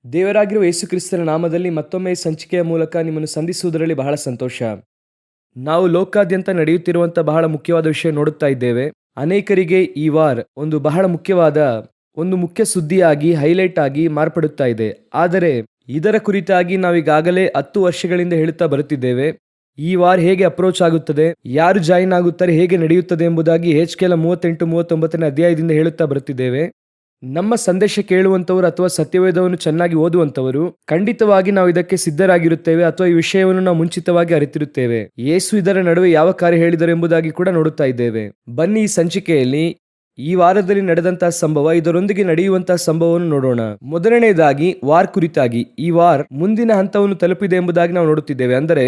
ದೇವರಾಗಿರುವ ಯೇಸುಕ್ರಿಸ್ತನ ನಾಮದಲ್ಲಿ ಮತ್ತೊಮ್ಮೆ ಈ ಸಂಚಿಕೆಯ ಮೂಲಕ ನಿಮ್ಮನ್ನು ಸಂಧಿಸುವುದರಲ್ಲಿ ಬಹಳ ಸಂತೋಷ. ನಾವು ಲೋಕಾದ್ಯಂತ ನಡೆಯುತ್ತಿರುವಂಥ ಬಹಳ ಮುಖ್ಯವಾದ ವಿಷಯ ನೋಡುತ್ತಾ ಇದ್ದೇವೆ. ಅನೇಕರಿಗೆ ಈ ವಾರ್ ಒಂದು ಬಹಳ ಮುಖ್ಯವಾದ ಒಂದು ಮುಖ್ಯ ಸುದ್ದಿಯಾಗಿ ಹೈಲೈಟ್ ಆಗಿ ಮಾರ್ಪಡುತ್ತಾ ಇದೆ. ಆದರೆ ಇದರ ಕುರಿತಾಗಿ ನಾವೀಗಾಗಲೇ 10 ವರ್ಷಗಳಿಂದ ಹೇಳುತ್ತಾ ಬರುತ್ತಿದ್ದೇವೆ. ಈ ವಾರ್ ಹೇಗೆ ಅಪ್ರೋಚ್ ಆಗುತ್ತದೆ, ಯಾರು ಜಾಯಿನ್ ಆಗುತ್ತಾರೆ, ಹೇಗೆ ನಡೆಯುತ್ತದೆ ಎಂಬುದಾಗಿ HKL 38-39ನೇ ಅಧ್ಯಾಯದಿಂದ ಹೇಳುತ್ತಾ ಬರುತ್ತಿದ್ದೇವೆ. ನಮ್ಮ ಸಂದೇಶ ಕೇಳುವಂಥವರು ಅಥವಾ ಸತ್ಯವೇದವನ್ನು ಚೆನ್ನಾಗಿ ಓದುವಂಥವರು ಖಂಡಿತವಾಗಿ ನಾವು ಇದಕ್ಕೆ ಸಿದ್ಧರಾಗಿರುತ್ತೇವೆ ಅಥವಾ ಈ ವಿಷಯವನ್ನು ನಾವು ಮುಂಚಿತವಾಗಿ ಅರಿತಿರುತ್ತೇವೆ. ಯೇಸು ಇದರ ನಡುವೆ ಯಾವ ಕಾರ್ಯ ಹೇಳಿದರು ಎಂಬುದಾಗಿ ಕೂಡ ನೋಡುತ್ತಾ ಇದ್ದೇವೆ. ಬನ್ನಿ ಈ ಸಂಚಿಕೆಯಲ್ಲಿ ಈ ವಾರದಲ್ಲಿ ನಡೆದಂತಹ ಸಂಭವ, ಇದರೊಂದಿಗೆ ನಡೆಯುವಂತಹ ಸಂಭವವನ್ನು ನೋಡೋಣ. ಮೊದಲನೆಯದಾಗಿ ವಾರ್ ಕುರಿತಾಗಿ. ಈ ವಾರ್ ಮುಂದಿನ ಹಂತವನ್ನು ತಲುಪಿದೆ ಎಂಬುದಾಗಿ ನಾವು ನೋಡುತ್ತಿದ್ದೇವೆ. ಅಂದರೆ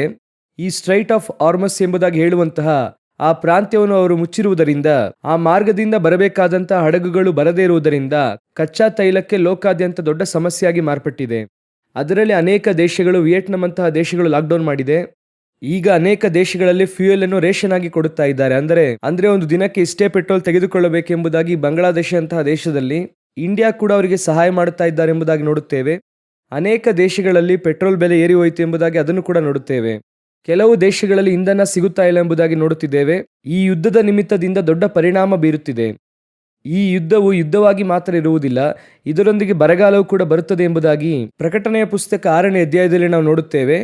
ಈ ಸ್ಟ್ರೈಟ್ ಆಫ್ ಹಾರ್ಮಸ್ ಎಂಬುದಾಗಿ ಹೇಳುವಂತಹ ಆ ಪ್ರಾಂತ್ಯವನ್ನು ಅವರು ಮುಚ್ಚಿರುವುದರಿಂದ, ಆ ಮಾರ್ಗದಿಂದ ಬರಬೇಕಾದಂತಹ ಹಡಗುಗಳು ಬರದೇ ಇರುವುದರಿಂದ ಕಚ್ಚಾ ತೈಲಕ್ಕೆ ಲೋಕಾದ್ಯಂತ ದೊಡ್ಡ ಸಮಸ್ಯೆಯಾಗಿ ಮಾರ್ಪಟ್ಟಿದೆ. ಅದರಲ್ಲಿ ಅನೇಕ ದೇಶಗಳು, ವಿಯೆಟ್ನಾಂ ಅಂತಹ ದೇಶಗಳು ಲಾಕ್ಡೌನ್ ಮಾಡಿದೆ. ಈಗ ಅನೇಕ ದೇಶಗಳಲ್ಲಿ ಫ್ಯೂಯಲ್ ಅನ್ನು ರೇಷನ್ ಆಗಿ ಕೊಡುತ್ತಾ ಇದ್ದಾರೆ. ಅಂದ್ರೆ ಒಂದು ದಿನಕ್ಕೆ ಇಷ್ಟೇ ಪೆಟ್ರೋಲ್ ತೆಗೆದುಕೊಳ್ಳಬೇಕೆಂಬುದಾಗಿ ಬಾಂಗ್ಲಾದೇಶ ಅಂತಹ ದೇಶದಲ್ಲಿ ಇಂಡಿಯಾ ಕೂಡ ಅವರಿಗೆ ಸಹಾಯ ಮಾಡುತ್ತಾ ಇದ್ದಾರೆ ಎಂಬುದಾಗಿ ನೋಡುತ್ತೇವೆ. ಅನೇಕ ದೇಶಗಳಲ್ಲಿ ಪೆಟ್ರೋಲ್ ಬೆಲೆ ಏರಿ ಹೋಯಿತು ಎಂಬುದಾಗಿ ಅದನ್ನು ಕೂಡ ನೋಡುತ್ತೇವೆ. ಕೆಲವು ದೇಶಗಳಲ್ಲಿ ಇಂಧನ ಸಿಗುತ್ತಾ ಇಲ್ಲ ಎಂಬುದಾಗಿ ನೋಡುತ್ತಿದ್ದೇವೆ. ಈ ಯುದ್ಧದ ನಿಮಿತ್ತದಿಂದ ದೊಡ್ಡ ಪರಿಣಾಮ ಬೀರುತ್ತಿದೆ. ಈ ಯುದ್ಧವು ಯುದ್ಧವಾಗಿ ಮಾತ್ರ ಇರುವುದಿಲ್ಲ, ಇದರೊಂದಿಗೆ ಬರಗಾಲವೂ ಕೂಡ ಬರುತ್ತದೆ ಎಂಬುದಾಗಿ ಪ್ರಕಟಣೆಯ ಪುಸ್ತಕ 6ನೇ ಅಧ್ಯಾಯದಲ್ಲಿ ನಾವು ನೋಡುತ್ತೇವೆ.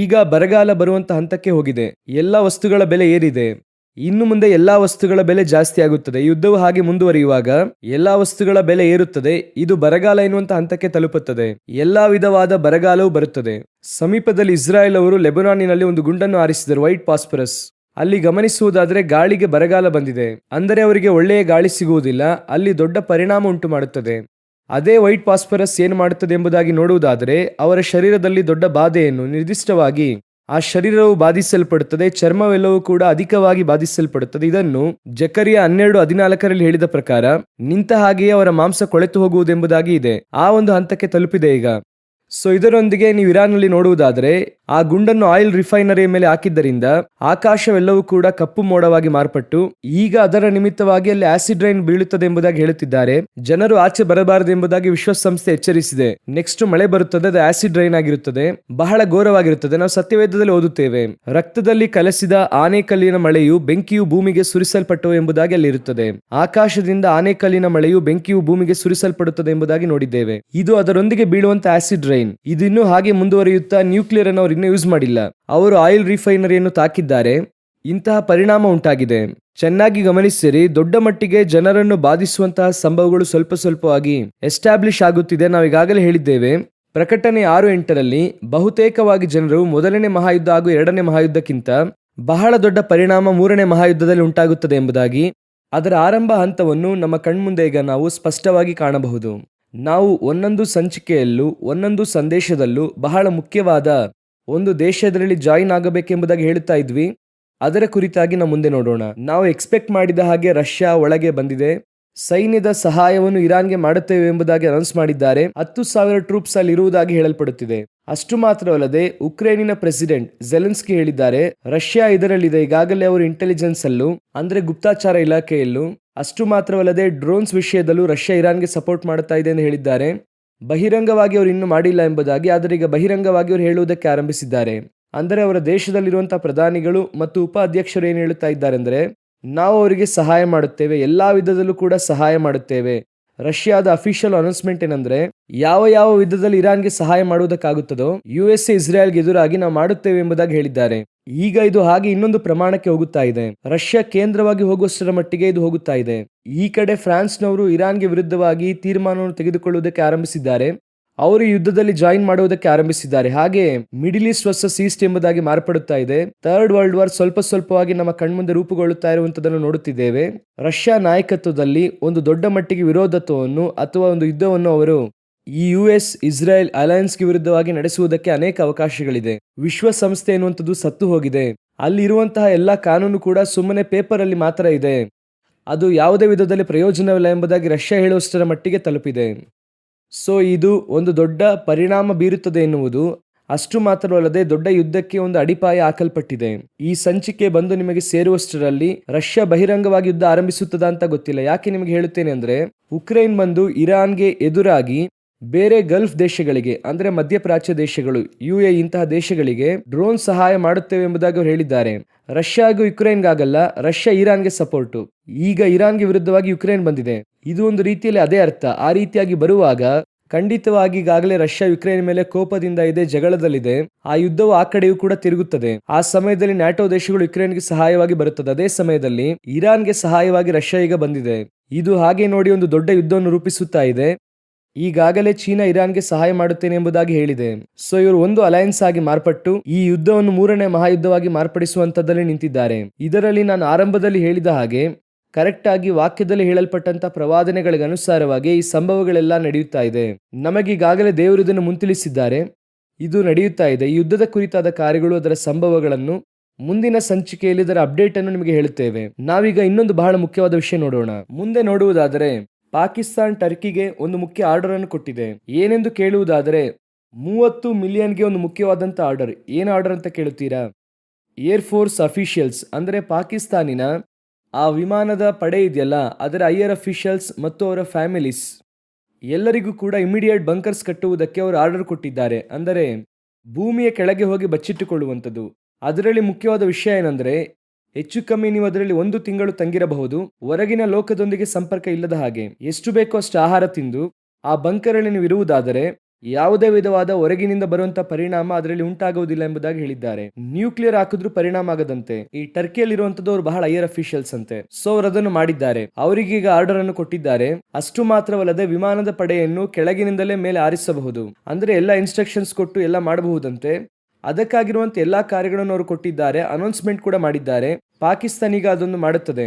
ಈಗ ಬರಗಾಲ ಬರುವಂತ ಹಂತಕ್ಕೆ ಹೋಗಿದೆ. ಎಲ್ಲ ವಸ್ತುಗಳ ಬೆಲೆ ಏರಿದೆ. ಇನ್ನು ಮುಂದೆ ಎಲ್ಲಾ ವಸ್ತುಗಳ ಬೆಲೆ ಜಾಸ್ತಿ ಆಗುತ್ತದೆ. ಯುದ್ಧವು ಹಾಗೆ ಮುಂದುವರಿಯುವಾಗ ಎಲ್ಲಾ ವಸ್ತುಗಳ ಬೆಲೆ ಏರುತ್ತದೆ. ಇದು ಬರಗಾಲ ಎನ್ನುವಂತ ಹಂತಕ್ಕೆ ತಲುಪುತ್ತದೆ. ಎಲ್ಲಾ ವಿಧವಾದ ಬರಗಾಲವೂ ಬರುತ್ತದೆ. ಸಮೀಪದಲ್ಲಿ ಇಸ್ರಾಯೇಲ್ ಅವರು ಲೆಬನಾನಿನಲ್ಲಿ ಒಂದು ಗುಂಡನ್ನು ಹಾರಿಸಿದರು, ವೈಟ್ ಫಾಸ್ಫರಸ್. ಅಲ್ಲಿ ಗಮನಿಸುವುದಾದರೆ ಗಾಳಿಗೆ ಬರಗಾಲ ಬಂದಿದೆ. ಅಂದರೆ ಅವರಿಗೆ ಒಳ್ಳೆಯ ಗಾಳಿ ಸಿಗುವುದಿಲ್ಲ. ಅಲ್ಲಿ ದೊಡ್ಡ ಪರಿಣಾಮ ಉಂಟು ಮಾಡುತ್ತದೆ. ಅದೇ ವೈಟ್ ಫಾಸ್ಫರಸ್ ಏನು ಮಾಡುತ್ತದೆ ಎಂಬುದಾಗಿ ನೋಡುವುದಾದರೆ ಅವರ ಶರೀರದಲ್ಲಿ ದೊಡ್ಡ ಬಾಧೆಯನ್ನು, ನಿರ್ದಿಷ್ಟವಾಗಿ ಆ ಶರೀರವು ಬಾಧಿಸಲ್ಪಡುತ್ತದೆ. ಚರ್ಮವೆಲ್ಲವೂ ಕೂಡ ಅಧಿಕವಾಗಿ ಬಾಧಿಸಲ್ಪಡುತ್ತದೆ. ಇದನ್ನು ಜಕರಿಯ 12:14 ಹೇಳಿದ ಪ್ರಕಾರ ನಿಂತ ಹಾಗೆಯೇ ಅವರ ಮಾಂಸ ಕೊಳೆತು ಹೋಗುವುದೆಂಬುದಾಗಿ ಇದೆ. ಆ ಒಂದು ಹಂತಕ್ಕೆ ತಲುಪಿದೆ ಈಗ. ಸೊ ಇದರೊಂದಿಗೆ ನೀವು ಇರಾನ್ನಲ್ಲಿ ನೋಡುವುದಾದರೆ ಆ ಗುಂಡನ್ನು ಆಯಿಲ್ ರಿಫೈನರಿಯ ಮೇಲೆ ಹಾಕಿದ್ದರಿಂದ ಆಕಾಶವೆಲ್ಲವೂ ಕೂಡ ಕಪ್ಪು ಮೋಡವಾಗಿ ಮಾರ್ಪಟ್ಟು ಈಗ ಅದರ ನಿಮಿತ್ತವಾಗಿ ಅಲ್ಲಿ ಆಸಿಡ್ ರೈನ್ ಬೀಳುತ್ತದೆ ಎಂಬುದಾಗಿ ಹೇಳುತ್ತಿದ್ದಾರೆ. ಜನರು ಆಚೆ ಬರಬಾರದು ಎಂಬುದಾಗಿ ವಿಶ್ವಸಂಸ್ಥೆ ಎಚ್ಚರಿಸಿದೆ. ನೆಕ್ಸ್ಟ್ ಮಳೆ ಬರುತ್ತದೆ, ಅದು ಆಸಿಡ್ ರೈನ್ ಆಗಿರುತ್ತದೆ, ಬಹಳ ಘೋರವಾಗಿರುತ್ತದೆ. ನಾವು ಸತ್ಯವೇದದಲ್ಲಿ ಓದುತ್ತೇವೆ, ರಕ್ತದಲ್ಲಿ ಕಲಸಿದ ಆನೆಕಲ್ಲಿನ ಮಳೆಯು ಬೆಂಕಿಯು ಭೂಮಿಗೆ ಸುರಿಸಲ್ಪಟ್ಟವು ಎಂಬುದಾಗಿ ಅಲ್ಲಿ ಇರುತ್ತದೆ. ಆಕಾಶದಿಂದ ಆನೆಕಲ್ಲಿನ ಮಳೆಯು ಬೆಂಕಿಯು ಭೂಮಿಗೆ ಸುರಿಸಲ್ಪಡುತ್ತದೆ ಎಂಬುದಾಗಿ ನೋಡಿದ್ದೇವೆ. ಇದು ಅದರೊಂದಿಗೆ ಬೀಳುವಂತ ಆಸಿಡ್ ರೈನ್. ಇದಿನ್ನೂ ಹಾಗೆ ಮುಂದುವರಿಯುತ್ತಾ ನ್ಯೂಕ್ಲಿಯರ್ ಅನ್ನು ಅವರು ಇನ್ನೂ ಯೂಸ್ ಮಾಡಿಲ್ಲ. ಅವರು ಆಯಿಲ್ ರಿಫೈನರಿಯನ್ನು ತಾಕಿದ್ದಾರೆ. ಇಂತಹ ಪರಿಣಾಮ ಉಂಟಾಗಿದೆ. ಚೆನ್ನಾಗಿ ಗಮನಿಸಿರಿ, ದೊಡ್ಡ ಮಟ್ಟಿಗೆ ಜನರನ್ನು ಬಾಧಿಸುವಂತಹ ಸಂಭವಗಳು ಸ್ವಲ್ಪ ಸ್ವಲ್ಪವಾಗಿ ಎಸ್ಟಾಬ್ಲಿಷ್ ಆಗುತ್ತಿದೆ. ನಾವೀಗಾಗಲೇ ಹೇಳಿದ್ದೇವೆ, ಪ್ರಕಟಣೆ 6:8ರಲ್ಲಿ ಬಹುತೇಕವಾಗಿ ಜನರು ಮೊದಲನೇ ಮಹಾಯುದ್ಧ ಹಾಗೂ 2ನೇ ಮಹಾಯುದ್ಧಕ್ಕಿಂತ ಬಹಳ ದೊಡ್ಡ ಪರಿಣಾಮ 3ನೇ ಮಹಾಯುದ್ಧದಲ್ಲಿ ಉಂಟಾಗುತ್ತದೆ ಎಂಬುದಾಗಿ. ಅದರ ಆರಂಭ ಹಂತವನ್ನು ನಮ್ಮ ಕಣ್ಮುಂದೆ ಈಗ ನಾವು ಸ್ಪಷ್ಟವಾಗಿ ಕಾಣಬಹುದು. ನಾವು ಒಂದೊಂದು ಸಂಚಿಕೆಯಲ್ಲೂ ಒಂದೊಂದು ಸಂದೇಶದಲ್ಲೂ ಬಹಳ ಮುಖ್ಯವಾದ ಒಂದು ದೇಶದಲ್ಲಿ ಜಾಯಿನ್ ಆಗಬೇಕೆಂಬುದಾಗಿ ಹೇಳುತ್ತಾ ಇದ್ವಿ. ಅದರ ಕುರಿತಾಗಿ ನಾವು ಮುಂದೆ ನೋಡೋಣ. ನಾವು ಎಕ್ಸ್ಪೆಕ್ಟ್ ಮಾಡಿದ ಹಾಗೆ ರಷ್ಯಾ ಒಳಗೆ ಬಂದಿದೆ. ಸೈನ್ಯದ ಸಹಾಯವನ್ನು ಇರಾನ್ಗೆ ಮಾಡುತ್ತೇವೆ ಎಂಬುದಾಗಿ ಅನೌನ್ಸ್ ಮಾಡಿದ್ದಾರೆ. 10,000 ಟ್ರೂಪ್ಸ್ ಅಲ್ಲಿ ಇರುವುದಾಗಿ ಹೇಳಲ್ಪಡುತ್ತಿದೆ. ಅಷ್ಟು ಮಾತ್ರವಲ್ಲದೆ ಉಕ್ರೇನಿನ ಪ್ರೆಸಿಡೆಂಟ್ ಝೆಲೆನ್ಸ್ಕಿ ಹೇಳಿದ್ದಾರೆ, ರಷ್ಯಾ ಇದರಲ್ಲಿದೆ. ಈಗಾಗಲೇ ಅವರು ಇಂಟೆಲಿಜೆನ್ಸ್ ಅಲ್ಲೂ, ಅಂದ್ರೆ ಗುಪ್ತಚರ ಇಲಾಖೆಯಲ್ಲೂ, ಅಷ್ಟು ಮಾತ್ರವಲ್ಲದೆ ಡ್ರೋನ್ಸ್ ವಿಷಯದಲ್ಲೂ ರಷ್ಯಾ ಇರಾನ್ಗೆ ಸಪೋರ್ಟ್ ಮಾಡುತ್ತಾ ಇದೆ ಎಂದು ಹೇಳಿದ್ದಾರೆ. ಬಹಿರಂಗವಾಗಿ ಅವರು ಇನ್ನೂ ಮಾಡಿಲ್ಲ ಎಂಬುದಾಗಿ, ಆದರೆ ಈಗ ಬಹಿರಂಗವಾಗಿ ಅವರು ಹೇಳುವುದಕ್ಕೆ ಆರಂಭಿಸಿದ್ದಾರೆ. ಅಂದರೆ ಅವರ ದೇಶದಲ್ಲಿರುವಂತಹ ಪ್ರಧಾನಿಗಳು ಮತ್ತು ಉಪಾಧ್ಯಕ್ಷರು ಏನು ಹೇಳುತ್ತಾ ಇದ್ದಾರೆ ಅಂದರೆ, ನಾವು ಅವರಿಗೆ ಸಹಾಯ ಮಾಡುತ್ತೇವೆ, ಎಲ್ಲಾ ವಿಧದಲ್ಲೂ ಕೂಡ ಸಹಾಯ ಮಾಡುತ್ತೇವೆ. ರಷ್ಯಾದ ಅಫಿಷಿಯಲ್ ಅನೌನ್ಸ್ಮೆಂಟ್ ಏನಂದ್ರೆ, ಯಾವ ವಿಧದಲ್ಲಿ ಇರಾನ್ಗೆ ಸಹಾಯ ಮಾಡುವುದಕ್ಕಾಗುತ್ತದೋ USA ಇಸ್ರೇಲ್ಗೆ ಎದುರಾಗಿ ನಾವು ಮಾಡುತ್ತೇವೆ ಎಂಬುದಾಗಿ ಹೇಳಿದ್ದಾರೆ. ಈಗ ಇದು ಹಾಗೆ ಇನ್ನೊಂದು ಪ್ರಮಾಣಕ್ಕೆ ಹೋಗುತ್ತಾ ಇದೆ. ರಷ್ಯಾ ಕೇಂದ್ರವಾಗಿ ಹೋಗುವಷ್ಟರ ಮಟ್ಟಿಗೆ ಇದು ಹೋಗುತ್ತಾ ಇದೆ. ಈ ಕಡೆ ಫ್ರಾನ್ಸ್ನವರು ಇರಾನ್ಗೆ ವಿರುದ್ಧವಾಗಿ ತೀರ್ಮಾನವನ್ನು ತೆಗೆದುಕೊಳ್ಳುವುದಕ್ಕೆ ಆರಂಭಿಸಿದ್ದಾರೆ. ಅವರು ಯುದ್ಧದಲ್ಲಿ ಜಾಯಿನ್ ಮಾಡುವುದಕ್ಕೆ ಆರಂಭಿಸಿದ್ದಾರೆ. ಹಾಗೆ ಮಿಡಿಲ್ ಈಸ್ಟ್ ವರ್ಸಸ್ ಈಸ್ಟ್ ಎಂಬುದಾಗಿ ಮಾರ್ಪಡುತ್ತಾ ಇದೆ. ಥರ್ಡ್ ವರ್ಲ್ಡ್ ವಾರ್ ಸ್ವಲ್ಪ ಸ್ವಲ್ಪವಾಗಿ ನಮ್ಮ ಕಣ್ಮುಂದೆ ರೂಪುಗೊಳ್ಳುತ್ತಾ ಇರುವಂತದನ್ನು ನೋಡುತ್ತಿದ್ದೇವೆ. ರಷ್ಯಾ ನಾಯಕತ್ವದಲ್ಲಿ ಒಂದು ದೊಡ್ಡ ಮಟ್ಟಿಗೆ ವಿರೋಧತ್ವವನ್ನು ಅಥವಾ ಒಂದು ಯುದ್ಧವನ್ನು ಅವರು ಈ US ಇಸ್ರೇಲ್ ಅಲಯನ್ಸ್ಗೆ ವಿರುದ್ಧವಾಗಿ ನಡೆಸುವುದಕ್ಕೆ ಅನೇಕ ಅವಕಾಶಗಳಿದೆ. ವಿಶ್ವಸಂಸ್ಥೆ ಎನ್ನುವಂಥದ್ದು ಸತ್ತು ಹೋಗಿದೆ. ಅಲ್ಲಿ ಇರುವಂತಹ ಎಲ್ಲಾ ಕಾನೂನು ಕೂಡ ಸುಮ್ಮನೆ ಪೇಪರ್ ಅಲ್ಲಿ ಮಾತ್ರ ಇದೆ. ಅದು ಯಾವುದೇ ವಿಧದಲ್ಲಿ ಪ್ರಯೋಜನವಿಲ್ಲ ಎಂಬುದಾಗಿ ರಷ್ಯಾ ಹೇಳುವಷ್ಟರ ಮಟ್ಟಿಗೆ ತಲುಪಿದೆ. ಸೊ ಇದು ಒಂದು ದೊಡ್ಡ ಪರಿಣಾಮ ಬೀರುತ್ತದೆ ಎನ್ನುವುದು. ಅಷ್ಟು ಮಾತ್ರವಲ್ಲದೆ ದೊಡ್ಡ ಯುದ್ಧಕ್ಕೆ ಒಂದು ಅಡಿಪಾಯ ಹಾಕಲ್ಪಟ್ಟಿದೆ. ಈ ಸಂಚಿಕೆ ಬಂದು ನಿಮಗೆ ಸೇರುವಷ್ಟರಲ್ಲಿ ರಷ್ಯಾ ಬಹಿರಂಗವಾಗಿ ಯುದ್ಧ ಆರಂಭಿಸುತ್ತದಾ ಅಂತ ಗೊತ್ತಿಲ್ಲ. ಯಾಕೆ ನಿಮಗೆ ಹೇಳುತ್ತೇನೆ ಅಂದ್ರೆ, ಉಕ್ರೇನ್ ಬಂದು ಇರಾನ್ಗೆ ಎದುರಾಗಿ ಬೇರೆ ಗಲ್ಫ್ ದೇಶಗಳಿಗೆ ಅಂದ್ರೆ ಮಧ್ಯಪ್ರಾಚ್ಯ ದೇಶಗಳು UAE ಇಂತಹ ದೇಶಗಳಿಗೆ ಡ್ರೋನ್ ಸಹಾಯ ಮಾಡುತ್ತೇವೆ ಎಂಬುದಾಗಿ ಅವರು ಹೇಳಿದ್ದಾರೆ. ರಷ್ಯಾ ಹಾಗೂ ಯುಕ್ರೇನ್ಗಾಗಲ್ಲ, ರಷ್ಯಾ ಇರಾನ್ಗೆ ಸಪೋರ್ಟು. ಈಗ ಇರಾನ್ಗೆ ವಿರುದ್ಧವಾಗಿ ಯುಕ್ರೇನ್ ಬಂದಿದೆ. ಇದು ಒಂದು ರೀತಿಯಲ್ಲಿ ಅದೇ ಅರ್ಥ. ಆ ರೀತಿಯಾಗಿ ಬರುವಾಗ ಖಂಡಿತವಾಗಿ ಈಗಾಗಲೇ ರಷ್ಯಾ ಯುಕ್ರೇನ್ ಮೇಲೆ ಕೋಪದಿಂದ ಇದೆ, ಜಗಳದಲ್ಲಿದೆ. ಆ ಯುದ್ಧವು ಆ ಕಡೆಯೂ ಕೂಡ ತಿರುಗುತ್ತದೆ. ಆ ಸಮಯದಲ್ಲಿ ನ್ಯಾಟೋ ದೇಶಗಳು ಯುಕ್ರೇನ್ಗೆ ಸಹಾಯವಾಗಿ ಬರುತ್ತದೆ. ಅದೇ ಸಮಯದಲ್ಲಿ ಇರಾನ್ಗೆ ಸಹಾಯವಾಗಿ ರಷ್ಯಾ ಈಗ ಬಂದಿದೆ. ಇದು ಹಾಗೆ ನೋಡಿ ಒಂದು ದೊಡ್ಡ ಯುದ್ಧವನ್ನು ರೂಪಿಸುತ್ತಾ ಇದೆ. ಈಗಾಗಲೇ ಚೀನಾ ಇರಾನ್ಗೆ ಸಹಾಯ ಮಾಡುತ್ತೇನೆ ಎಂಬುದಾಗಿ ಹೇಳಿದೆ. ಸೊ ಇವರು ಒಂದು ಅಲಯನ್ಸ್ ಆಗಿ ಮಾರ್ಪಟ್ಟು ಈ ಯುದ್ಧವನ್ನು 3ನೇ ಮಹಾಯುದ್ಧವಾಗಿ ಮಾರ್ಪಡಿಸುವಂತದ್ದಲ್ಲಿ ನಿಂತಿದ್ದಾರೆ. ಇದರಲ್ಲಿ ನಾನು ಆರಂಭದಲ್ಲಿ ಹೇಳಿದ ಹಾಗೆ ಕರೆಕ್ಟ್ ಆಗಿ ವಾಕ್ಯದಲ್ಲಿ ಹೇಳಲ್ಪಟ್ಟಂತ ಪ್ರವಾದನೆಗಳಿಗೆ ಅನುಸಾರವಾಗಿ ಈ ಸಂಭವಗಳೆಲ್ಲ ನಡೆಯುತ್ತಾ ಇದೆ. ನಮಗೀಗಾಗಲೇ ದೇವರು ಇದನ್ನು ಮುಂತಿಳಿಸಿದ್ದಾರೆ. ಇದು ನಡೆಯುತ್ತಾ ಇದೆ. ಈ ಯುದ್ಧದ ಕುರಿತಾದ ಕಾರ್ಯಗಳು, ಅದರ ಸಂಭವಗಳನ್ನು ಮುಂದಿನ ಸಂಚಿಕೆಯಲ್ಲಿ ಇದರ ಅಪ್ಡೇಟ್ ಅನ್ನು ನಿಮಗೆ ಹೇಳುತ್ತೇವೆ. ನಾವೀಗ ಇನ್ನೊಂದು ಬಹಳ ಮುಖ್ಯವಾದ ವಿಷಯ ನೋಡೋಣ. ಮುಂದೆ ನೋಡುವುದಾದರೆ ಪಾಕಿಸ್ತಾನ್ ಟರ್ಕಿಗೆ ಒಂದು ಮುಖ್ಯ ಆರ್ಡರ್ ಅನ್ನು ಕೊಟ್ಟಿದೆ. ಏನೆಂದು ಕೇಳುವುದಾದರೆ 30 ಮಿಲಿಯನ್ಗೆ ಒಂದು ಮುಖ್ಯವಾದಂತ ಆರ್ಡರ್. ಏನು ಆರ್ಡರ್ ಅಂತ ಕೇಳುತ್ತೀರಾ? ಏರ್ ಫೋರ್ಸ್ ಅಫಿಷಿಯಲ್ಸ್ ಅಂದರೆ ಪಾಕಿಸ್ತಾನಿನ ಆ ವಿಮಾನದ ಪಡೆ ಇದೆಯಲ್ಲ, ಅದರ ಹೈಯರ್ ಅಫಿಷಿಯಲ್ಸ್ ಮತ್ತು ಅವರ ಫ್ಯಾಮಿಲೀಸ್ ಎಲ್ಲರಿಗೂ ಕೂಡ ಇಮಿಡಿಯೇಟ್ ಬಂಕರ್ಸ್ ಕಟ್ಟುವುದಕ್ಕೆ ಅವರು ಆರ್ಡರ್ ಕೊಟ್ಟಿದ್ದಾರೆ. ಅಂದರೆ ಭೂಮಿಯ ಕೆಳಗೆ ಹೋಗಿ ಬಚ್ಚಿಟ್ಟುಕೊಳ್ಳುವಂಥದ್ದು. ಅದರಲ್ಲಿ ಮುಖ್ಯವಾದ ವಿಷಯ ಏನಂದ್ರೆ ಹೆಚ್ಚು ಕಮ್ಮಿ ನೀವು ಅದರಲ್ಲಿ 1 ತಿಂಗಳು ತಂಗಿರಬಹುದು. ಹೊರಗಿನ ಲೋಕದೊಂದಿಗೆ ಸಂಪರ್ಕ ಇಲ್ಲದ ಹಾಗೆ ಎಷ್ಟು ಬೇಕೋ ಅಷ್ಟು ಆಹಾರ ತಿಂದು ಆ ಬಂಕರಲ್ಲಿ ನೀವು ಇರುವುದಾದರೆ ಯಾವುದೇ ವಿಧವಾದ ಹೊರಗಿನಿಂದ ಬರುವಂತಹ ಪರಿಣಾಮ ಅದರಲ್ಲಿ ಉಂಟಾಗುವುದಿಲ್ಲ ಎಂಬುದಾಗಿ ಹೇಳಿದ್ದಾರೆ. ನ್ಯೂಕ್ಲಿಯರ್ ಹಾಕಿದ್ರೂ ಪರಿಣಾಮ ಆಗದಂತೆ ಈ ಟರ್ಕಿಯಲ್ಲಿರುವಂತದ್ದು ಅವರು ಬಹಳ ಹೈಯರ್ ಅಫಿಷಿಯಲ್ಸ್ ಅಂತೆ. ಸೊ ಅವರು ಅದನ್ನು ಮಾಡಿದ್ದಾರೆ. ಅವರಿಗೀಗ ಆರ್ಡರ್ ಅನ್ನು ಕೊಟ್ಟಿದ್ದಾರೆ. ಅಷ್ಟು ಮಾತ್ರವಲ್ಲದೆ ವಿಮಾನದ ಪಡೆಯನ್ನು ಕೆಳಗಿನಿಂದಲೇ ಮೇಲೆ ಆರಿಸಬಹುದು. ಅಂದ್ರೆ ಎಲ್ಲ ಇನ್ಸ್ಟ್ರಕ್ಷನ್ಸ್ ಕೊಟ್ಟು ಎಲ್ಲ ಮಾಡಬಹುದಂತೆ. ಅದಕ್ಕಾಗಿರುವಂತ ಎಲ್ಲಾ ಕಾರ್ಯಗಳನ್ನು ಅವರು ಕೊಟ್ಟಿದ್ದಾರೆ. ಅನೌನ್ಸ್ಮೆಂಟ್ ಕೂಡ ಮಾಡಿದ್ದಾರೆ. ಪಾಕಿಸ್ತಾನ ಈಗ ಅದನ್ನು ಮಾಡುತ್ತದೆ.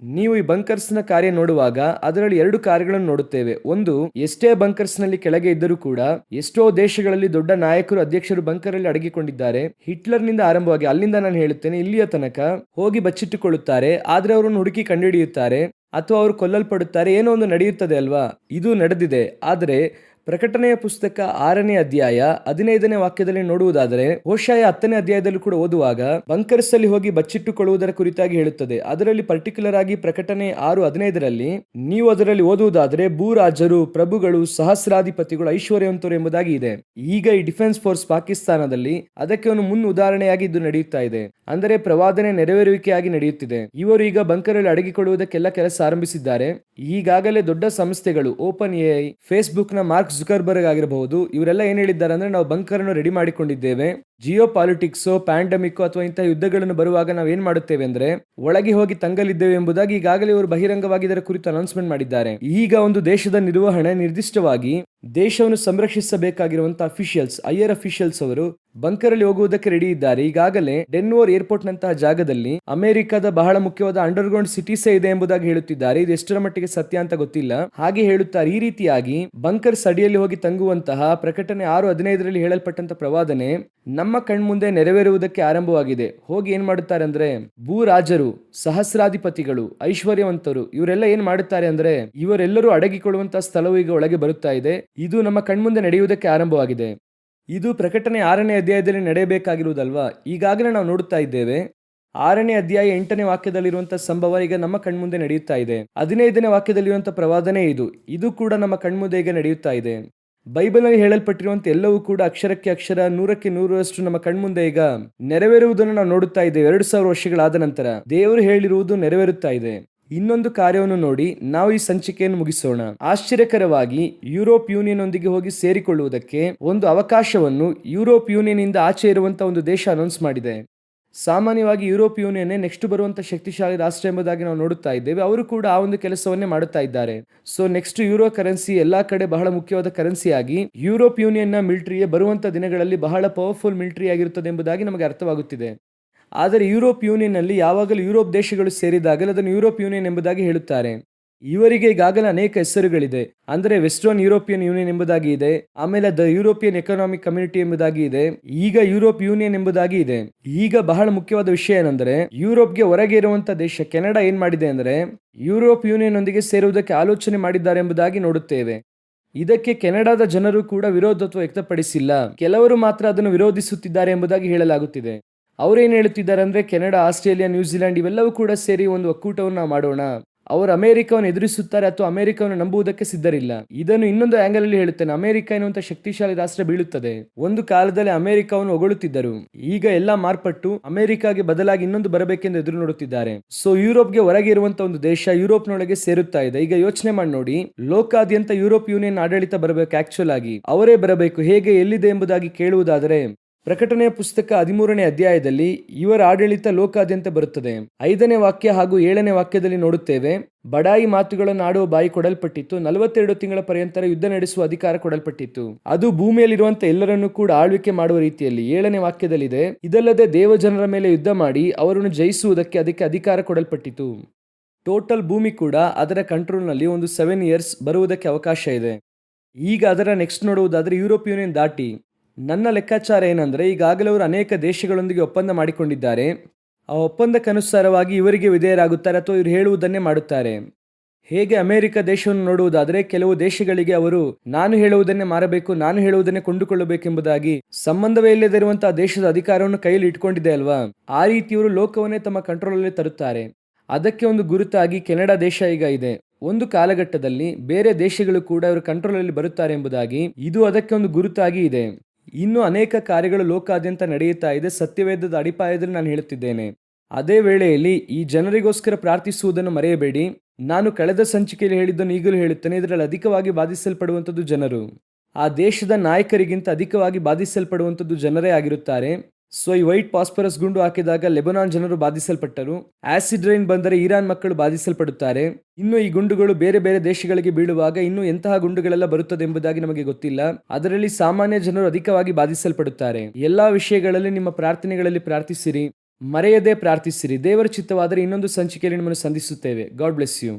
ನೀವು ಈ ಬಂಕರ್ಸ್ನ ಕಾರ್ಯ ನೋಡುವಾಗ ಅದರಲ್ಲಿ 2 ಕಾರ್ಯಗಳನ್ನು ನೋಡುತ್ತೇವೆ. ಒಂದು, ಎಷ್ಟೇ ಬಂಕರ್ಸ್ ನಲ್ಲಿ ಕೆಳಗೆ ಇದ್ದರೂ ಕೂಡ ಎಷ್ಟೋ ದೇಶಗಳಲ್ಲಿ ದೊಡ್ಡ ನಾಯಕರು, ಅಧ್ಯಕ್ಷರು ಬಂಕರ್ ಅಲ್ಲಿ ಅಡಗಿಕೊಂಡಿದ್ದಾರೆ. ಹಿಟ್ಲರ್ನಿಂದ ಆರಂಭವಾಗಿ ಅಲ್ಲಿಂದ ನಾನು ಹೇಳುತ್ತೇನೆ ಇಲ್ಲಿಯ ತನಕ ಹೋಗಿ ಬಚ್ಚಿಟ್ಟುಕೊಳ್ಳುತ್ತಾರೆ. ಆದ್ರೆ ಅವರನ್ನು ಹುಡುಕಿ ಕಂಡುಹಿಡಿಯುತ್ತಾರೆ ಅಥವಾ ಅವರು ಕೊಲ್ಲಲ್ಪಡುತ್ತಾರೆ. ಏನೋ ಒಂದು ನಡೆಯುತ್ತದೆ ಅಲ್ವಾ? ಇದು ನಡೆದಿದೆ. ಆದರೆ ಪ್ರಕಟಣೆಯ ಪುಸ್ತಕ 6ನೇ ಅಧ್ಯಾಯ 15ನೇ ವಾಕ್ಯದಲ್ಲಿ ನೋಡುವುದಾದರೆ ಹೋಶಾಯ 10ನೇ ಅಧ್ಯಾಯದಲ್ಲಿ ಕೂಡ ಓದುವಾಗ ಬಂಕರ್ಸ್ ಅಲ್ಲಿ ಹೋಗಿ ಬಚ್ಚಿಟ್ಟುಕೊಳ್ಳುವುದರ ಕುರಿತಾಗಿ ಹೇಳುತ್ತದೆ. ಅದರಲ್ಲಿ ಪರ್ಟಿಕ್ಯುಲರ್ ಆಗಿ ಪ್ರಕಟಣೆ 6:15ರಲ್ಲಿ ನೀವು ಅದರಲ್ಲಿ ಓದುವುದಾದರೆ ಭೂರಾಜರು, ಪ್ರಭುಗಳು, ಸಹಸ್ರಾಧಿಪತಿಗಳು, ಐಶ್ವರ್ಯವಂತರು ಎಂಬುದಾಗಿ ಇದೆ. ಈಗ ಈ ಡಿಫೆನ್ಸ್ ಫೋರ್ಸ್ ಪಾಕಿಸ್ತಾನದಲ್ಲಿ ಅದಕ್ಕೆ ಒಂದು ಉದಾಹರಣೆಯಾಗಿ ಇದು ನಡೆಯುತ್ತಾ ಇದೆ. ಅಂದರೆ ಪ್ರವಾದನೆ ನೆರವೇರುವಿಕೆಯಾಗಿ ನಡೆಯುತ್ತಿದೆ. ಇವರು ಈಗ ಬಂಕರ್ ಅಲ್ಲಿ ಅಡಗಿಕೊಳ್ಳುವುದಕ್ಕೆಲ್ಲ ಕೆಲಸ ಆರಂಭಿಸಿದ್ದಾರೆ. ಈಗಾಗಲೇ ದೊಡ್ಡ ಸಂಸ್ಥೆಗಳು ಓಪನ್ ಎಐ, ಫೇಸ್ಬುಕ್ ನ ಮಾರ್ಕ್ ಜುಕರ್ಬರ್ಗ್ ಆಗಿರಬಹುದು, ಇವರೆಲ್ಲ ಏನ್ ಹೇಳಿದ್ದಾರೆ ಅಂದ್ರೆ ನಾವು ಬಂಕರ್ ಅನ್ನು ರೆಡಿ ಮಾಡಿಕೊಂಡಿದ್ದೇವೆ. ಜಿಯೋ ಪಾಲಿಟಿಕ್ಸ್, ಪ್ಯಾಂಡಮಿಕ್ ಅಥವಾ ಇಂತಹ ಯುದ್ಧಗಳನ್ನು ಬರುವಾಗ ನಾವು ಏನ್ ಮಾಡುತ್ತೇವೆ ಅಂದ್ರೆ ಒಳಗೆ ಹೋಗಿ ತಂಗಲಿದ್ದೇವೆ ಎಂಬುದಾಗಿ ಈಗಾಗಲೇ ಇವರು ಬಹಿರಂಗವಾಗಿ ಇದರ ಕುರಿತು ಅನೌನ್ಸ್ಮೆಂಟ್ ಮಾಡಿದ್ದಾರೆ. ಈಗ ಒಂದು ದೇಶದ ನಿರ್ವಹಣೆ ನಿರ್ದಿಷ್ಟವಾಗಿ ದೇಶವನ್ನು ಸಂರಕ್ಷಿಸಬೇಕಾಗಿರುವಂತಹ ಅಫಿಷಿಯಲ್ಸ್, ಹೈಯರ್ ಅಫಿಷಿಯಲ್ಸ್ ಅವರು ಬಂಕರ್ ಅಲ್ಲಿ ಹೋಗುವುದಕ್ಕೆ ರೆಡಿ ಇದ್ದಾರೆ. ಈಗಾಗಲೇ ಡೆನ್ವರ್ ಏರ್ಪೋರ್ಟ್ ನಂತಹ ಜಾಗದಲ್ಲಿ ಅಮೆರಿಕದ ಬಹಳ ಮುಖ್ಯವಾದ ಅಂಡರ್ಗ್ರೌಂಡ್ ಸಿಟೀಸೇ ಇದೆ ಎಂಬುದಾಗಿ ಹೇಳುತ್ತಿದ್ದಾರೆ. ಇದು ಎಷ್ಟರ ಮಟ್ಟಿಗೆ ಸತ್ಯ ಅಂತ ಗೊತ್ತಿಲ್ಲ. ಹಾಗೆ ಹೇಳುತ್ತಾರೆ. ಈ ರೀತಿಯಾಗಿ ಬಂಕರ್ಸ್ ಅಡಿಯಲ್ಲಿ ಹೋಗಿ ತಂಗುವಂತಹ ಪ್ರಕಟಣೆ 6:15ರಲ್ಲಿ ಹೇಳಲ್ಪಟ್ಟಂತ ಪ್ರವಾದನೆ ನಮ್ಮ ಕಣ್ಮುಂದೆ ನೆರವೇರುವುದಕ್ಕೆ ಆರಂಭವಾಗಿದೆ. ಹೋಗಿ ಏನ್ ಮಾಡುತ್ತಾರೆ ಅಂದ್ರೆ ಭೂರಾಜರು, ಸಹಸ್ರಾಧಿಪತಿಗಳು, ಐಶ್ವರ್ಯವಂತರು ಇವರೆಲ್ಲ ಏನ್ ಮಾಡುತ್ತಾರೆ ಅಂದ್ರೆ ಇವರೆಲ್ಲರೂ ಅಡಗಿಕೊಳ್ಳುವಂತಹ ಸ್ಥಳವು ಈಗ ಒಳಗೆ ಬರುತ್ತಾ ಇದೆ. ಇದು ನಮ್ಮ ಕಣ್ಮುಂದೆ ನಡೆಯುವುದಕ್ಕೆ ಆರಂಭವಾಗಿದೆ. ಇದು ಪ್ರಕಟಣೆ 6ನೇ ಅಧ್ಯಾಯದಲ್ಲಿ ನಡೆಯಬೇಕಾಗಿರುವುದಲ್ವಾ? ಈಗಾಗಲೇ ನಾವು ನೋಡುತ್ತಾ ಇದ್ದೇವೆ. 6ನೇ ಅಧ್ಯಾಯ 8ನೇ ವಾಕ್ಯದಲ್ಲಿರುವಂತಹ ಸಂಭವ ಈಗ ನಮ್ಮ ಕಣ್ಮುಂದೆ ನಡೆಯುತ್ತಾ ಇದೆ. 15ನೇ ವಾಕ್ಯದಲ್ಲಿರುವಂತಹ ಪ್ರವಾದನೆ ಇದು ಕೂಡ ನಮ್ಮ ಕಣ್ಮುಂದೆ ಈಗ ನಡೆಯುತ್ತಾ ಇದೆ. ಬೈಬಲ್ ನಲ್ಲಿ ಹೇಳಲ್ಪಟ್ಟಿರುವಂತ ಎಲ್ಲವೂ ಕೂಡ ಅಕ್ಷರಕ್ಕೆ ಅಕ್ಷರ 100ಕ್ಕೆ 100ರಷ್ಟು ನಮ್ಮ ಕಣ್ಮುಂದೆ ಈಗ ನೆರವೇರುವುದನ್ನು ನಾವು ನೋಡುತ್ತಾ ಇದ್ದೇವೆ. 2000 ವರ್ಷಗಳಾದ ನಂತರ ದೇವರು ಹೇಳಿರುವುದು ನೆರವೇರುತ್ತಾ ಇದೆ. ಇನ್ನೊಂದು ಕಾರ್ಯವನ್ನು ನೋಡಿ ನಾವು ಈ ಸಂಚಿಕೆಯನ್ನು ಮುಗಿಸೋಣ. ಆಶ್ಚರ್ಯಕರವಾಗಿ ಯುರೋಪ್ ಯೂನಿಯನ್ ಒಂದಿಗೆ ಹೋಗಿ ಸೇರಿಕೊಳ್ಳುವುದಕ್ಕೆ ಒಂದು ಅವಕಾಶವನ್ನು ಯುರೋಪ್ ಯೂನಿಯನ್ ಇಂದ ಆಚೆ ಇರುವಂತಹ ಒಂದು ದೇಶ ಅನೌನ್ಸ್ ಮಾಡಿದೆ. ಸಾಮಾನ್ಯವಾಗಿ ಯುರೋಪ್ ಯೂನಿಯನ್ ನೆಕ್ಸ್ಟ್ ಬರುವಂತ ಶಕ್ತಿಶಾಲಿ ರಾಷ್ಟ್ರ ಎಂಬುದಾಗಿ ನಾವು ನೋಡುತ್ತಾ ಇದ್ದೇವೆ. ಅವರು ಕೂಡ ಆ ಒಂದು ಕೆಲಸವನ್ನೇ ಮಾಡುತ್ತಾ ಇದ್ದಾರೆ. ಸೊ ನೆಕ್ಸ್ಟ್ ಯೂರೋ ಕರೆನ್ಸಿ ಎಲ್ಲಾ ಕಡೆ ಬಹಳ ಮುಖ್ಯವಾದ ಕರೆನ್ಸಿಯಾಗಿ ಯುರೋಪ್ ಯೂನಿಯನ್ ನ ಮಿಲಿಟರಿ ಬರುವಂತ ದಿನಗಳಲ್ಲಿ ಬಹಳ ಪವರ್ಫುಲ್ ಮಿಲಿಟರಿ ಆಗಿರುತ್ತದೆ ಎಂಬುದಾಗಿ ನಮಗೆ ಅರ್ಥವಾಗುತ್ತಿದೆ. ಆದರೆ ಯುರೋಪ್ ಯೂನಿಯನ್ ನಲ್ಲಿ ಯಾವಾಗಲೂ ಯುರೋಪ್ ದೇಶಗಳು ಸೇರಿದಾಗಲೇ ಅದನ್ನು ಯುರೋಪ್ ಯೂನಿಯನ್ ಎಂಬುದಾಗಿ ಹೇಳುತ್ತಾರೆ. ಇವರಿಗೆ ಈಗಾಗಲೇ ಅನೇಕ ಹೆಸರುಗಳಿದೆ. ಅಂದ್ರೆ ವೆಸ್ಟರ್ನ್ ಯುರೋಪಿಯನ್ ಯೂನಿಯನ್ ಎಂಬುದಾಗಿ ಇದೆ, ಆಮೇಲೆ ದ ಯುರೋಪಿಯನ್ ಎಕನಾಮಿಕ್ ಕಮ್ಯುನಿಟಿ ಎಂಬುದಾಗಿ ಇದೆ, ಈಗ ಯುರೋಪ್ ಯೂನಿಯನ್ ಎಂಬುದಾಗಿ ಇದೆ. ಈಗ ಬಹಳ ಮುಖ್ಯವಾದ ವಿಷಯ ಏನಂದ್ರೆ ಯುರೋಪ್ಗೆ ಹೊರಗೆ ಇರುವಂತ ದೇಶ ಕೆನಡಾ ಏನ್ ಮಾಡಿದೆ ಅಂದ್ರೆ ಯುರೋಪ್ ಯೂನಿಯನ್ ಒಂದಿಗೆ ಸೇರುವುದಕ್ಕೆ ಆಲೋಚನೆ ಮಾಡಿದ್ದಾರೆ ಎಂಬುದಾಗಿ ನೋಡುತ್ತೇವೆ. ಇದಕ್ಕೆ ಕೆನಡಾದ ಜನರು ಕೂಡ ವಿರೋಧತ್ವ ವ್ಯಕ್ತಪಡಿಸಿಲ್ಲ, ಕೆಲವರು ಮಾತ್ರ ಅದನ್ನು ವಿರೋಧಿಸುತ್ತಿದ್ದಾರೆ ಎಂಬುದಾಗಿ ಹೇಳಲಾಗುತ್ತಿದೆ. ಅವರೇನು ಹೇಳುತ್ತಿದ್ದಾರೆ ಅಂದ್ರೆ ಕೆನಡಾ, ಆಸ್ಟ್ರೇಲಿಯಾ, ನ್ಯೂಜಿಲೆಂಡ್ ಇವೆಲ್ಲವೂ ಕೂಡ ಸೇರಿ ಒಂದು ಒಕ್ಕೂಟವನ್ನು ನಾವು ಮಾಡೋಣ, ಅವರು ಅಮೆರಿಕವನ್ನು ಎದುರಿಸುತ್ತಾರೆ ಅಥವಾ ಅಮೆರಿಕವನ್ನು ನಂಬುವುದಕ್ಕೆ ಸಿದ್ಧರಿಲ್ಲ. ಇದನ್ನು ಇನ್ನೊಂದು ಆಂಗಲ್ ಅಲ್ಲಿ ಹೇಳುತ್ತೇನೆ. ಅಮೆರಿಕ ಎನ್ನುವಂತ ಶಕ್ತಿಶಾಲಿ ರಾಷ್ಟ್ರ ಬೀಳುತ್ತದೆ. ಒಂದು ಕಾಲದಲ್ಲಿ ಅಮೆರಿಕವನ್ನು ಹೊಗಳುತ್ತಿದ್ದರು. ಈಗ ಎಲ್ಲ ಮಾರ್ಪಟ್ಟು ಅಮೆರಿಕಾಗೆ ಬದಲಾಗಿ ಇನ್ನೊಂದು ಬರಬೇಕೆಂದು ಎದುರು ನೋಡುತ್ತಿದ್ದಾರೆ. ಸೊ ಯುರೋಪ್ಗೆ ಹೊರಗೆ ಇರುವಂತಹ ಒಂದು ದೇಶ ಯುರೋಪ್ನೊಳಗೆ ಸೇರುತ್ತಾ ಇದೆ. ಈಗ ಯೋಚನೆ ಮಾಡಿ ನೋಡಿ, ಲೋಕಾದ್ಯಂತ ಯುರೋಪ್ ಯೂನಿಯನ್ ಆಡಳಿತ ಬರಬೇಕು. ಆಕ್ಚುಲ್ ಆಗಿ ಅವರೇ ಬರಬೇಕು. ಹೇಗೆ, ಎಲ್ಲಿದೆ ಎಂಬುದಾಗಿ ಕೇಳುವುದಾದರೆ ಪ್ರಕಟಣೆಯ ಪುಸ್ತಕ 13ನೇ ಅಧ್ಯಾಯದಲ್ಲಿ ಇವರ ಆಡಳಿತ ಲೋಕಾದ್ಯಂತ ಬರುತ್ತದೆ. 5ನೇ ವಾಕ್ಯ ಹಾಗೂ 7ನೇ ವಾಕ್ಯದಲ್ಲಿ ನೋಡುತ್ತೇವೆ, ಬಡಾಯಿ ಮಾತುಗಳನ್ನು ಆಡುವ ಬಾಯಿ ಕೊಡಲ್ಪಟ್ಟಿತ್ತು, 42 ತಿಂಗಳ ಪರ್ಯಂತರ ಯುದ್ಧ ನಡೆಸುವ ಅಧಿಕಾರ ಕೊಡಲ್ಪಟ್ಟಿತ್ತು. ಅದು ಭೂಮಿಯಲ್ಲಿರುವಂತಹ ಎಲ್ಲರನ್ನೂ ಕೂಡ ಆಳ್ವಿಕೆ ಮಾಡುವ ರೀತಿಯಲ್ಲಿ. 7ನೇ ವಾಕ್ಯದಲ್ಲಿದೆ, ಇದಲ್ಲದೆ ದೇವಜನರ ಮೇಲೆ ಯುದ್ಧ ಮಾಡಿ ಅವರನ್ನು ಜಯಿಸುವುದಕ್ಕೆ ಅದಕ್ಕೆ ಅಧಿಕಾರ ಕೊಡಲ್ಪಟ್ಟಿತು. ಟೋಟಲ್ ಭೂಮಿ ಕೂಡ ಅದರ ಕಂಟ್ರೋಲ್ನಲ್ಲಿ ಒಂದು 7 ಇಯರ್ಸ್ ಬರುವುದಕ್ಕೆ ಅವಕಾಶ ಇದೆ. ಈಗ ಅದರ ನೆಕ್ಸ್ಟ್ ನೋಡುವುದಾದರೆ ಯುರೋಪ್ ಯೂನಿಯನ್ ದಾಟಿ ನನ್ನ ಲೆಕ್ಕಾಚಾರ ಏನಂದರೆ, ಈಗಾಗಲೇ ಅವರು ಅನೇಕ ದೇಶಗಳೊಂದಿಗೆ ಒಪ್ಪಂದ ಮಾಡಿಕೊಂಡಿದ್ದಾರೆ. ಆ ಒಪ್ಪಂದಕ್ಕನುಸಾರವಾಗಿ ಇವರಿಗೆ ವಿಧೇಯರಾಗುತ್ತಾರೆ ಅಥವಾ ಇವರು ಹೇಳುವುದನ್ನೇ ಮಾಡುತ್ತಾರೆ. ಹೇಗೆ ಅಮೆರಿಕ ದೇಶವನ್ನು ನೋಡುವುದಾದರೆ ಕೆಲವು ದೇಶಗಳಿಗೆ ಅವರು ನಾನು ಹೇಳುವುದನ್ನೇ ಮಾರಬೇಕು, ನಾನು ಹೇಳುವುದನ್ನೇ ಕೊಂಡುಕೊಳ್ಳಬೇಕೆಂಬುದಾಗಿ ಸಂಬಂಧವೇ ಇಲ್ಲದಿರುವಂತಹ ದೇಶದ ಅಧಿಕಾರವನ್ನು ಕೈಯಲ್ಲಿ ಇಟ್ಕೊಂಡಿದೆ ಅಲ್ವಾ. ಆ ರೀತಿ ಇವರು ಲೋಕವನ್ನೇ ತಮ್ಮ ಕಂಟ್ರೋಲಲ್ಲಿ ತರುತ್ತಾರೆ. ಅದಕ್ಕೆ ಒಂದು ಗುರುತಾಗಿ ಕೆನಡಾ ದೇಶ ಈಗ ಇದೆ. ಒಂದು ಕಾಲಘಟ್ಟದಲ್ಲಿ ಬೇರೆ ದೇಶಗಳು ಕೂಡ ಇವರು ಕಂಟ್ರೋಲಲ್ಲಿ ಬರುತ್ತಾರೆ ಎಂಬುದಾಗಿ ಇದು ಅದಕ್ಕೆ ಒಂದು ಗುರುತಾಗಿ ಇದೆ. ಇನ್ನು ಅನೇಕ ಕಾರ್ಯಗಳು ಲೋಕಾದ್ಯಂತ ನಡೆಯುತ್ತಾ ಇದೆ. ಸತ್ಯವೇದದ ಅಡಿಪಾಯದಲ್ಲಿ ನಾನು ಹೇಳುತ್ತಿದ್ದೇನೆ. ಅದೇ ವೇಳೆಯಲ್ಲಿ ಈ ಜನರಿಗೋಸ್ಕರ ಪ್ರಾರ್ಥಿಸುವುದನ್ನು ಮರೆಯಬೇಡಿ. ನಾನು ಕಳೆದ ಸಂಚಿಕೆಯಲ್ಲಿ ಹೇಳಿದ್ದನ್ನು ಈಗಲೂ ಹೇಳುತ್ತೇನೆ. ಇದರಲ್ಲಿ ಅಧಿಕವಾಗಿ ಬಾಧಿಸಲ್ಪಡುವಂಥದ್ದು ಜನರು. ಆ ದೇಶದ ನಾಯಕರಿಗಿಂತ ಅಧಿಕವಾಗಿ ಬಾಧಿಸಲ್ಪಡುವಂಥದ್ದು ಜನರೇ ಆಗಿರುತ್ತಾರೆ. ಸೊ ಈ ವೈಟ್ ಪಾಸ್ಪರಸ್ ಗುಂಡು ಹಾಕಿದಾಗ ಲೆಬನಾನ್ ಜನರು ಬಾಧಿಸಲ್ಪಟ್ಟರು. ಆಸಿಡ್ ರೈನ್ ಬಂದರೆ ಇರಾನ್ ಮಕ್ಕಳು ಬಾಧಿಸಲ್ಪಡುತ್ತಾರೆ. ಇನ್ನು ಈ ಗುಂಡುಗಳು ಬೇರೆ ಬೇರೆ ದೇಶಗಳಿಗೆ ಬೀಳುವಾಗ ಇನ್ನು ಎಂತಹ ಗುಂಡುಗಳೆಲ್ಲ ಬರುತ್ತದೆ ಎಂಬುದಾಗಿ ನಮಗೆ ಗೊತ್ತಿಲ್ಲ. ಅದರಲ್ಲಿ ಸಾಮಾನ್ಯ ಜನರು ಅಧಿಕವಾಗಿ ಬಾಧಿಸಲ್ಪಡುತ್ತಾರೆ. ಎಲ್ಲಾ ವಿಷಯಗಳಲ್ಲಿ ನಿಮ್ಮ ಪ್ರಾರ್ಥನೆಗಳಲ್ಲಿ ಪ್ರಾರ್ಥಿಸಿರಿ, ಮರೆಯದೆ ಪ್ರಾರ್ಥಿಸಿರಿ. ದೇವರ ಚಿತ್ತವಾದರೆ ಇನ್ನೊಂದು ಸಂಚಿಕೆಯಲ್ಲಿ ನಿಮ್ಮನ್ನು ಸಂಧಿಸುತ್ತೇವೆ. God bless you.